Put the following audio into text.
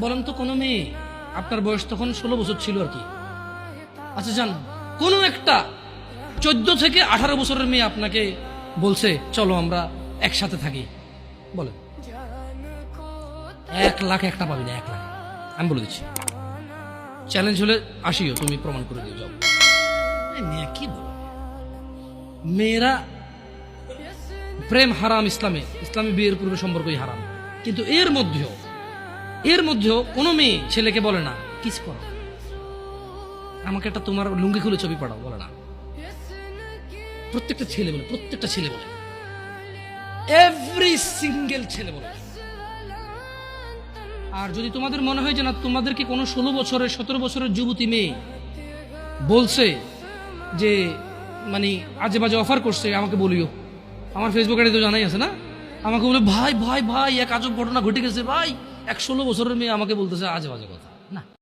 বলেন তো কোনো মেয়ে, আপনার বয়স তখন 16 বছর ছিল আর কি, আচ্ছা যান, কোনো একটা 14 থেকে 18 বছরের মেয়ে আপনাকে বলছে চলো আমরা একসাথে থাকি, বলেন 1 লাখ একটা পাবি না, 1 লাখ। আমি বলে দিচ্ছি, চ্যালেঞ্জ হলে আসিও, তুমি প্রমাণ করে দিয়ে যাও। মেয়ে কি বলো, মেয়েরা প্রেম হারাম ইসলামে, ইসলামী বিয়ের পূর্বে সম্পর্কই হারাম, কিন্তু এর মধ্যেও কোনো মেয়ে ছেলেকে বলে না কিস করো, আমাকে একটা তোমার লুঙ্গি খুলে ছবি পাঠাও, বলে না। প্রত্যেকটা ছেলে বলে, এভরি সিঙ্গেল ছেলে বলে। আর যদি তোমাদের মনে হয় যে না, তোমাদেরকে কোনো 16 বছরের 17 বছরের যুবতী মেয়ে বলছে যে মানে আজে বাজে অফার করছে, আমাকে বলিও, আমার ফেসবুক আইডি তো জানাই আছে না, আমাকে বলে ভাই ভাই ভাই এক আজব ঘটনা ঘটে গেছে ভাই, 16 বছরের মেয়ে আমাকে বলতেছে আজে বাজে কথা, না।